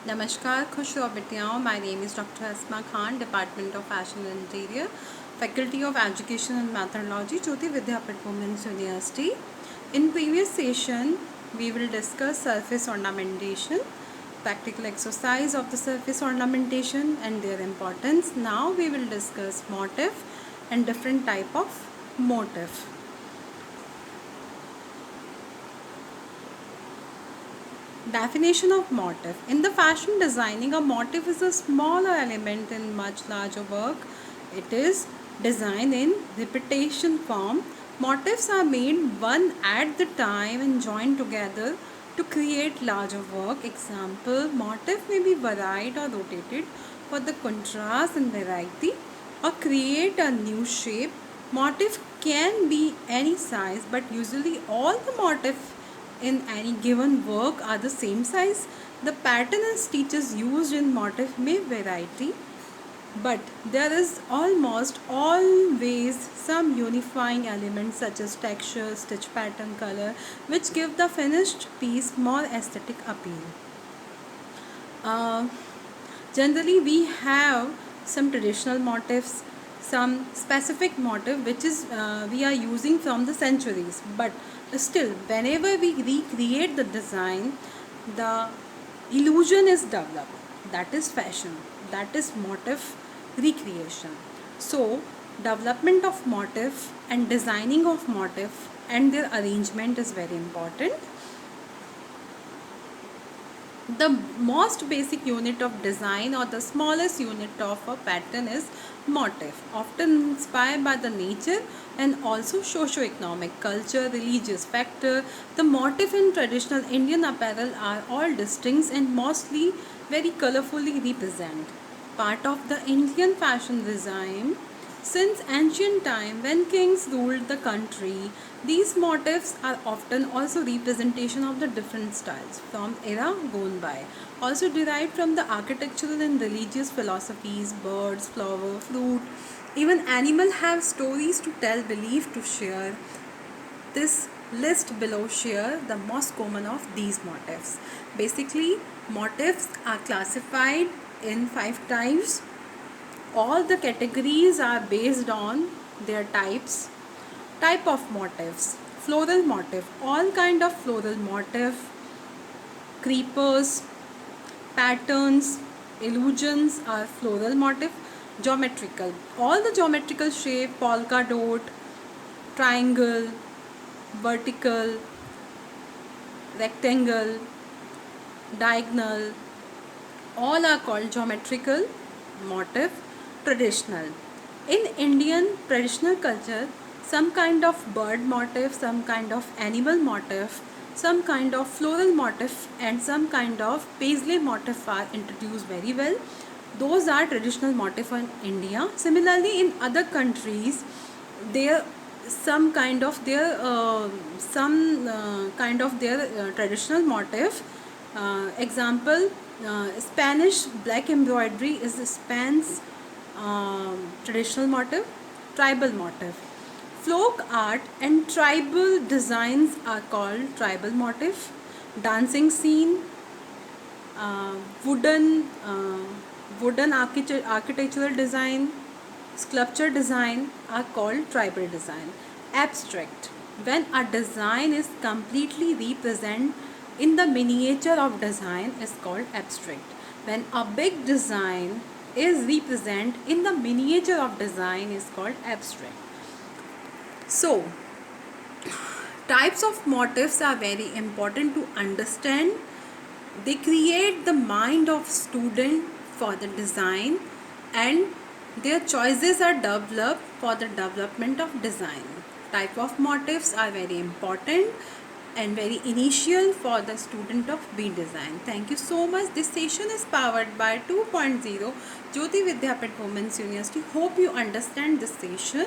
Namaskar, Khushro Bityao. My name is Dr. Asma Khan, Department of Fashion and Interior, Faculty of Education and Methodology, Jyoti Vidyapeeth Women's University. In previous session, we will discuss surface ornamentation, practical exercise of the surface ornamentation and their importance. Now we will discuss motif and different type of motif. Definition of motif. In the fashion designing, a motif is a smaller element in much larger work. It is designed in repetition form. Motifs are made one at the time and joined together to create larger work. Example, motif may be varied or rotated for the contrast and variety or create a new shape. Motif can be any size, but usually all the motifs in any given work are the same size. The pattern and stitches used in motif may vary, but there is almost always some unifying elements such as texture, stitch pattern, color, which give the finished piece more aesthetic appeal. Uh, Generally, we have some traditional motifs, some specific motif which is we are using from the centuries, but still whenever we recreate the design, the illusion is developed. That is fashion, that is motif recreation. So development of motif and designing of motif and their arrangement is very important. The most basic unit of design or the smallest unit of a pattern is motif, often inspired by the nature and also socio-economic, culture, religious factor. The motif in traditional Indian apparel are all distinct and mostly very colorfully represent part of the Indian fashion design. Since ancient time, when kings ruled the country, these motifs are often also representation of the different styles from era gone by. Also derived from the architectural and religious philosophies, birds, flower, fruit, even animal have stories to tell, belief to share. This list below share the most common of these motifs. Basically, motifs are classified in 5 types. All the categories are based on their type of motifs. Floral motif, all kind of floral motif, creepers, patterns, illusions are floral motif. Geometrical, all the geometrical shape, polka dot, triangle, vertical, rectangle, diagonal, all are called geometrical motif. Traditional, in Indian traditional culture, some kind of bird motif, some kind of animal motif, some kind of floral motif and some kind of paisley motif are introduced very well. Those are traditional motif in India. Similarly, in other countries, there some kind of their traditional motif. Example, Spanish black embroidery is Spain's traditional motif. Tribal motif, folk art and tribal designs are called tribal motif. Dancing scene, uh, wooden uh, wooden architectural design, sculpture design are called tribal design. Abstract, when a design is completely represent in the miniature of design is called abstract. When a big design is represent in the miniature of design is called abstract. So types of motifs are very important to understand. They create the mind of student for the design and their choices are developed for the development of design. Type of motifs are very important and very initial for the student of B design. Thank you so much. This session is powered by 2.0 Jyoti Vidyapeeth Women's University. Hope you understand this session.